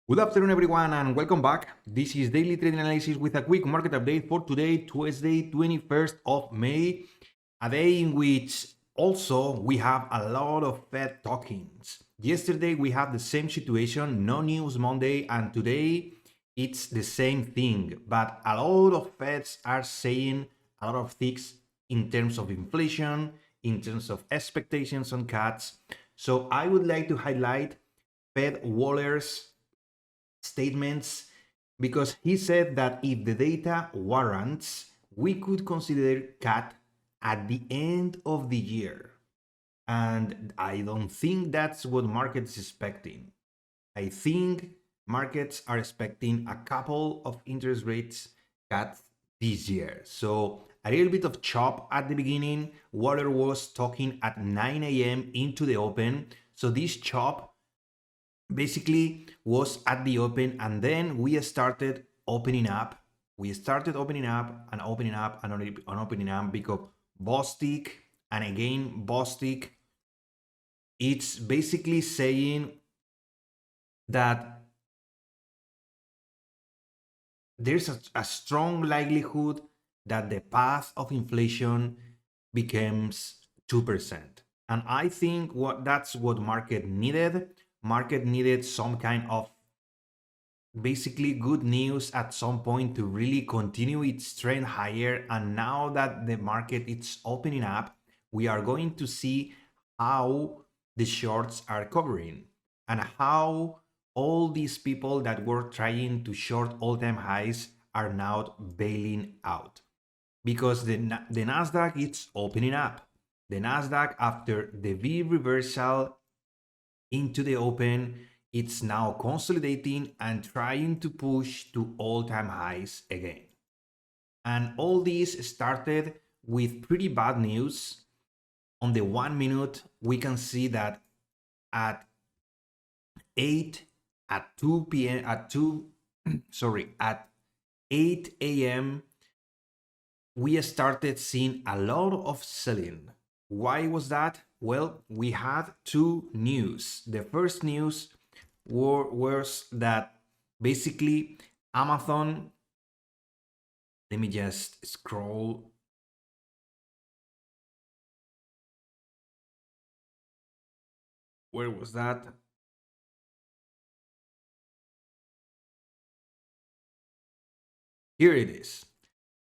Good afternoon, everyone, and welcome back. This is Daily Trading Analysis with a quick market update for today, Tuesday, 21st of May, a day in which also we have a lot of Fed talkings. Yesterday, we had the same situation, no news Monday, and today it's the same thing. But a lot of Feds are saying a lot of things in terms of inflation, in terms of expectations on cuts. So I would like to highlight Fed Waller's statements because he said that if the data warrants, we could consider cut at the end of the year. And I don't think that's what markets expecting. I think markets are expecting a couple of interest rates cuts this year. So a little bit of chop at the beginning. Waller was talking at 9 a.m. into the open. So this chop basically was at the open, and then we started opening up. We started opening up and opening up and opening up because Bostic and again Bostic, it's basically saying that there's a strong likelihood that the path of inflation becomes 2%. And I think that's what market needed. Market needed some kind of basically good news at some point to really continue its trend higher. And now that the market is opening up, we are going to see how the shorts are covering and how all these people that were trying to short all-time highs are now bailing out, because the Nasdaq it's opening up. The Nasdaq, after the V reversal into the open, it's now consolidating and trying to push to all-time highs again. And all this started with pretty bad news. On the 1 minute, we can see that at 8 a.m. we started seeing a lot of selling. Why was that? Well, we had two news. The first news was that basically Amazon, let me just scroll. Where was that? Here it is.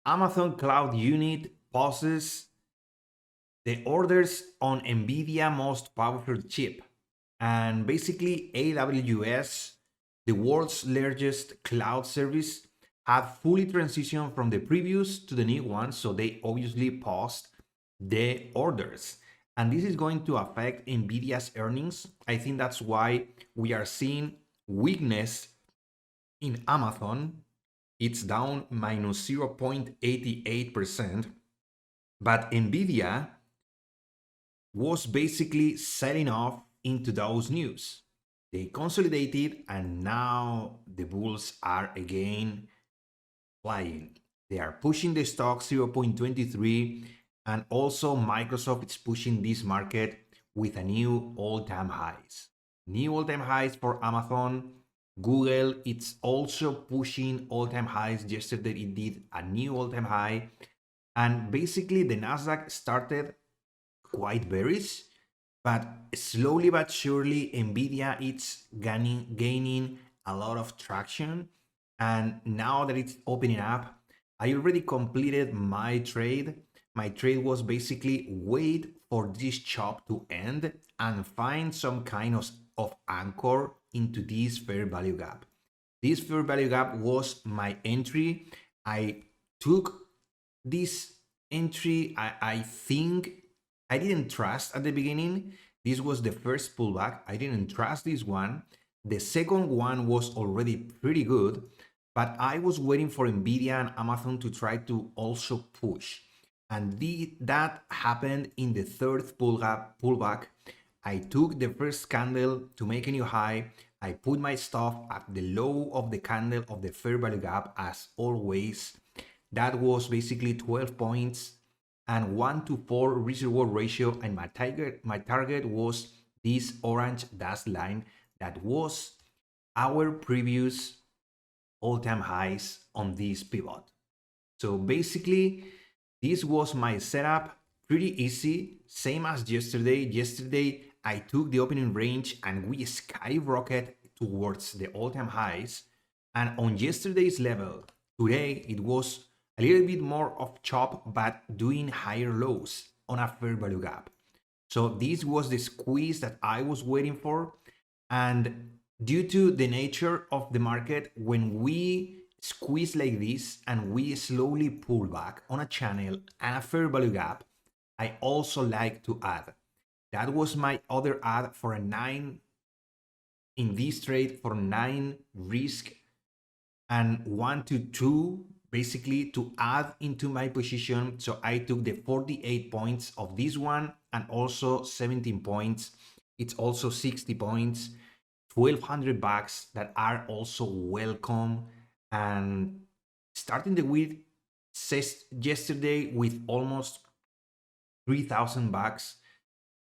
Amazon Cloud Unit pauses the orders on NVIDIA most powerful chip. And basically AWS, the world's largest cloud service, had fully transitioned from the previous to the new one. So they obviously paused the orders. And this is going to affect NVIDIA's earnings. I think that's why we are seeing weakness in Amazon. It's down minus 0.88%. But NVIDIA was basically selling off into those news. They consolidated and now the bulls are again flying. They are pushing the stock 0.23, and also Microsoft is pushing this market with a new all-time highs. New all-time highs for Amazon. Google, it's also pushing all-time highs. Yesterday it did a new all-time high. And basically the Nasdaq started quite bearish, but slowly but surely NVIDIA it's gaining a lot of traction. And now that it's opening up, I already completed my trade. My trade was basically wait for this chop to end and find some kind of anchor into this fair value gap. This fair value gap was my entry. I took this entry. I think I didn't trust at the beginning. This was the first pullback. I didn't trust this one. The second one was already pretty good, but I was waiting for NVIDIA and Amazon to try to also push. And that happened in the third pullback. I took the first candle to make a new high. I put my stop at the low of the candle of the fair value gap as always. That was basically 12 points and 1-to-4 risk reward ratio, and my target was this orange dashed line that was our previous all-time highs on this pivot. So basically, this was my setup, pretty easy, same as yesterday. Yesterday, I took the opening range and we skyrocketed towards the all-time highs. And on yesterday's level, today it was a little bit more of chop, but doing higher lows on a fair value gap. So this was the squeeze that I was waiting for. And due to the nature of the market, when we squeeze like this and we slowly pull back on a channel and a fair value gap, I also like to add. That was my other add for a 9 in this trade, for 9 risk and 1 to 2 basically to add into my position. So I took the 48 points of this one and also 17 points. It's also 60 points, $1,200 that are also welcome. And starting the week yesterday with almost $3,000,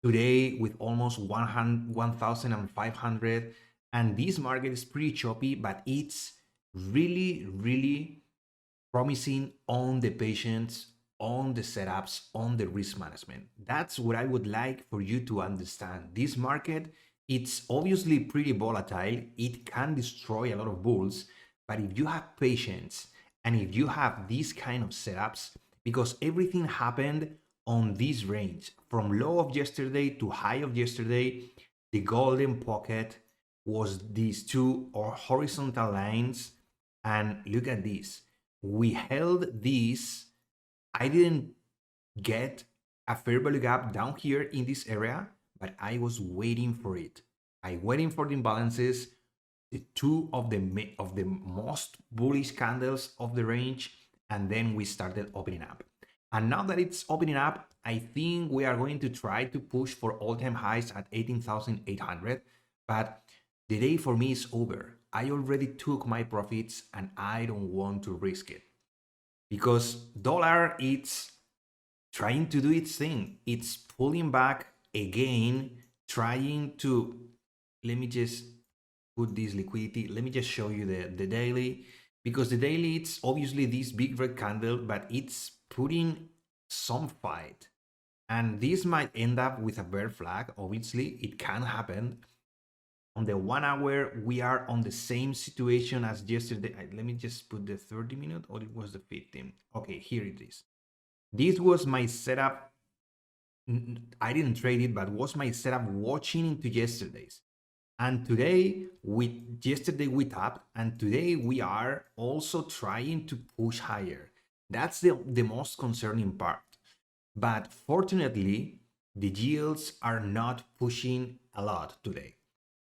today with almost 1,500. And this market is pretty choppy, but it's really promising on the patience, on the setups, on the risk management. That's what I would like for you to understand. This market, it's obviously pretty volatile. It can destroy a lot of bulls, but if you have patience and if you have these kind of setups, because everything happened on this range from low of yesterday to high of yesterday, the golden pocket was these two or horizontal lines. And look at this, we held this. I didn't get a fair value gap down here in this area, but I was waiting for it. I waiting for the imbalances, the two of the most bullish candles of the range, and then we started opening up. And now that it's opening up, I think we are going to try to push for all-time highs at 18,800, but the day for me is over. I already took my profits and I don't want to risk it because dollar, it's trying to do its thing. It's pulling back again, trying to, let me just put this liquidity. Let me just show you the daily, because the daily, it's obviously this big red candle, but it's putting some fight. And this might end up with a bear flag. Obviously, it can happen. On the 1 hour, we are on the same situation as yesterday. Let me just put the 30 minute, or it was the 15. Okay, here it is. This was my setup. I didn't trade it, but was my setup watching into yesterday's. And today, yesterday we tapped, and today we are also trying to push higher. That's the most concerning part. But fortunately, the yields are not pushing a lot today.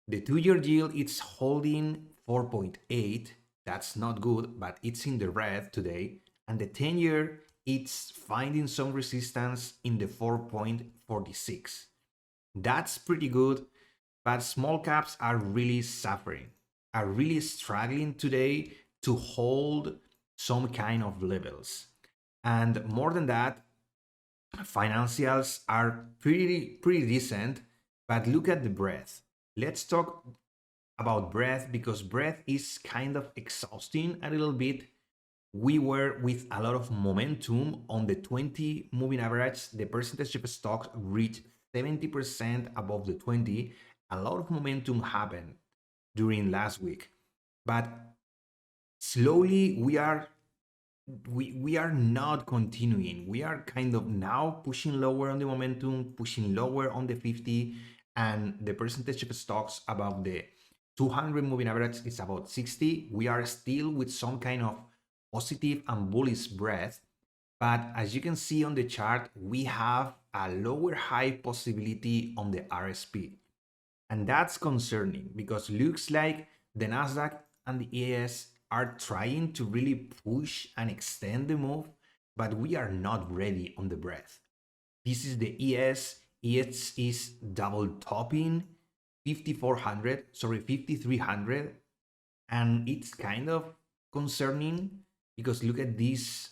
The 2-year yield, it's holding 4.8. That's not good, but it's in the red today. And the 10-year, it's finding some resistance in the 4.46. That's pretty good, but small caps are really suffering, are really struggling today to hold some kind of levels. And more than that, financials are pretty decent, but look at the breadth. Let's talk about breadth, because breadth is kind of exhausting a little bit. We were with a lot of momentum on the 20 moving average. The percentage of stocks reached 70% above the 20. A lot of momentum happened during last week, but slowly we are not continuing. We are kind of now pushing lower on the momentum, pushing lower on the 50, and the percentage of stocks above the 200 moving average is about 60. We are still with some kind of positive and bullish breadth, but as you can see on the chart, we have a lower high possibility on the RSP. And that's concerning because looks like the Nasdaq and the ES are trying to really push and extend the move, but we are not ready on the breadth. This is the ES. ES is double topping 5300, and it's kind of concerning because look at these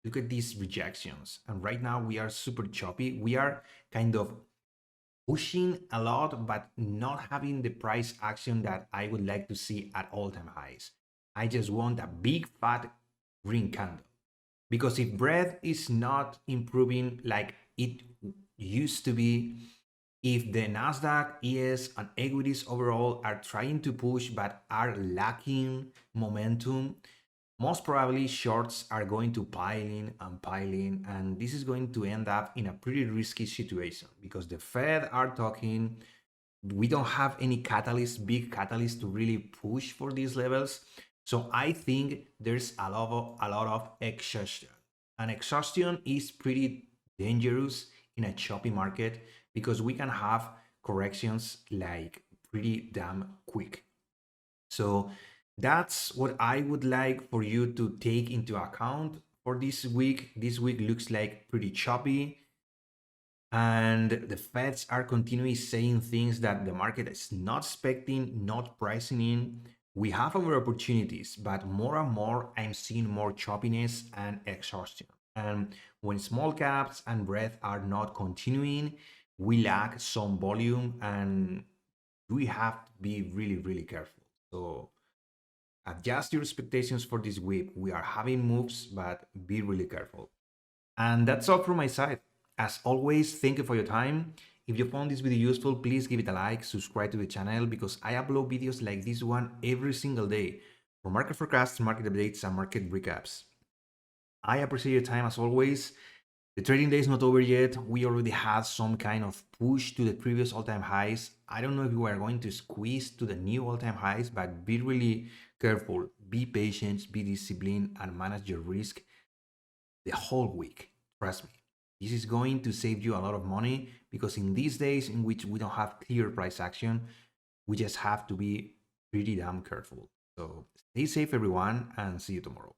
rejections, and right now we are super choppy. We are kind of pushing a lot, but not having the price action that I would like to see at all-time highs. I just want a big fat green candle. Because if bread is not improving like it used to be, if the Nasdaq, ES, and equities overall are trying to push but are lacking momentum, most probably shorts are going to pile in, and this is going to end up in a pretty risky situation because the Fed are talking. We don't have any catalyst, big catalyst to really push for these levels. So I think there's a lot of exhaustion. And exhaustion is pretty dangerous in a choppy market because we can have corrections like pretty damn quick. So that's what I would like for you to take into account for this week. This week looks like pretty choppy, and the Feds are continually saying things that the market is not expecting, not pricing in. We have our opportunities, but more and more I'm seeing more choppiness and exhaustion. And when small caps and breadth are not continuing, we lack some volume and we have to be really, really careful. So adjust your expectations for this week. We are having moves, but be really careful. And that's all from my side. As always, thank you for your time. If you found this video useful, please give it a like, subscribe to the channel because I upload videos like this one every single day for market forecasts, market updates, and market recaps. I appreciate your time as always. The trading day is not over yet. We already had some kind of push to the previous all-time highs. I don't know if we are going to squeeze to the new all-time highs, but be really careful, be patient, be disciplined, and manage your risk the whole week. Trust me. This is going to save you a lot of money because in these days in which we don't have clear price action, we just have to be pretty damn careful. So stay safe, everyone, and see you tomorrow.